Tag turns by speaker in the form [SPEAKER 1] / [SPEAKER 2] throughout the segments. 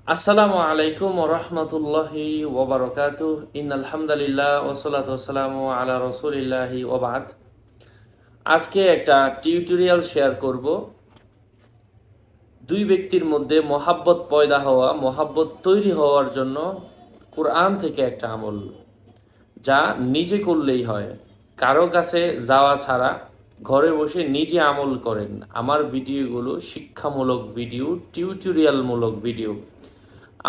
[SPEAKER 1] আসসালামু আলাইকুম ওরহমতুল্লাহি ওবরকাতুহ ইন্নাল হামদুলিল্লাহ ওয়াসসালাতু ওয়াসসালামু আলা রাসূলিল্লাহি ওয়া বা'দ। আজকে একটা টিউটোরিয়াল শেয়ার করব। দুই ব্যক্তির মধ্যে মহাব্বত পয়দা হওয়া, মহাব্বত তৈরি হওয়ার জন্য কোরআন থেকে একটা আমল, যা নিজে করলেই হয়, কারো কাছে যাওয়া ছাড়া ঘরে বসে নিজে আমল করেন। আমার ভিডিওগুলো শিক্ষামূলক ভিডিও, টিউটোরিয়ালমূলক ভিডিও।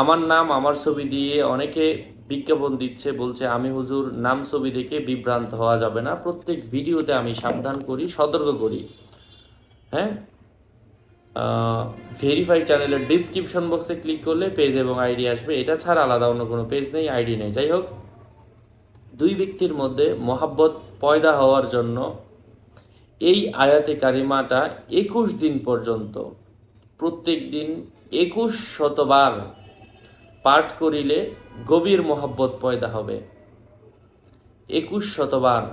[SPEAKER 1] আমার নাম আমার ছবি দিয়ে অনেকে বিজ্ঞাপন দিচ্ছে, বলছে আমি হুজুর নাম ছবি দেখে বিভ্রান্ত হওয়া যাবে না। প্রত্যেক ভিডিওতে আমি সাবধান করি, সতর্ক করি। হ্যাঁ, ভেরিফাই চ্যানেলের ডিসক্রিপশন বক্সে ক্লিক করলে পেজ এবং আইডি আসবে। এটা ছাড়া আলাদা অন্য কোনো পেজ নেই, আইডি নেই। যাই হোক, দুই ব্যক্তির মধ্যে মহাব্বত পয়দা হওয়ার জন্য এই আয়াতে কারিমাটা 21 দিন পর্যন্ত প্রত্যেক দিন 21 শতবার পাঠ করিলে গভীর মহাব্বত পয়দা হবে। 21 শতবার,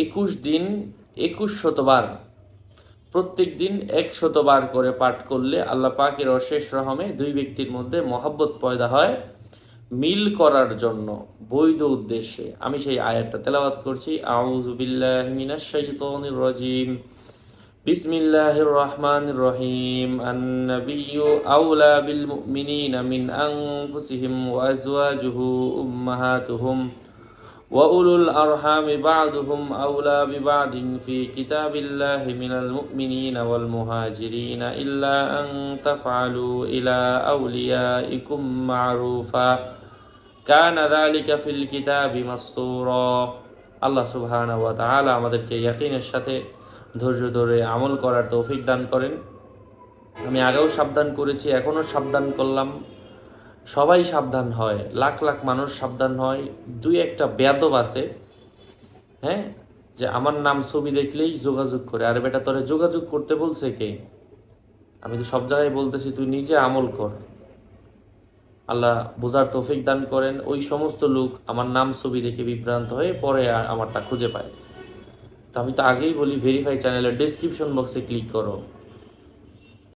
[SPEAKER 1] 21 দিন 21 শতবার, প্রত্যেক দিন 100বার করে পাঠ করলে আল্লাহ পাকের অশেষ রহমে দুই ব্যক্তির মধ্যে মহাব্বত পয়দা হয়, মিল করার জন্য, বৈধ উদ্দেশ্যে। আমি সেই আয়াতটা তেলাওয়াত করছি। আউযু বিল্লাহি মিনাশ শাইতানির রাজিম। বিসমিল্লাহির রহমানির রহিম। আন-নাবিয়্যু আওলা বিল মুমিনিনা মিন আনফুসিহিম ওয়া আজওয়াজুহু উম্মাহাতুহুম ওয়া উলুল আরহামি বা'দুহুম আওলা বিবা'দিন ফি কিতাবিল্লাহি মিনাল মুমিনিনা ওয়াল মুহাজিরিনা ইল্লা আন তাফআলু ইলা আউলিয়াইকুম মা'রুফা কানা যালিকা ফিল কিতাবি মাসতুরা। আল্লাহ সুবহানাহু ওয়া তাআলা আমাদেরকে ইয়াকিনের সাথে ধৈর্য ধরে আমল করার তৌফিক দান করেন। আমি আগেও সাবধান করেছি, এখনও সাবধান করলাম। সবাই সাবধান হয়, লাখ লাখ মানুষ সাবধান হয়। দুই একটা বেয়াদব আছে, হ্যাঁ, যে আমার নাম ছবি দেখলেই যোগাযোগ করে। আরে বেটা, তোরে যোগাযোগ করতে বলছে কে? আমি তো সব জায়গায় বলতেছি তুই নিজে আমল কর। আল্লাহ বোঝার তৌফিক দান করেন। ওই সমস্ত লোক আমার নাম ছবি দেখে বিভ্রান্ত হয়ে পরে আমারটা খুঁজে পায়। তো আমি তো আগেই বলি, ভেরিফাই চ্যানেলের ডেসক্রিপশন বক্সে ক্লিক করো।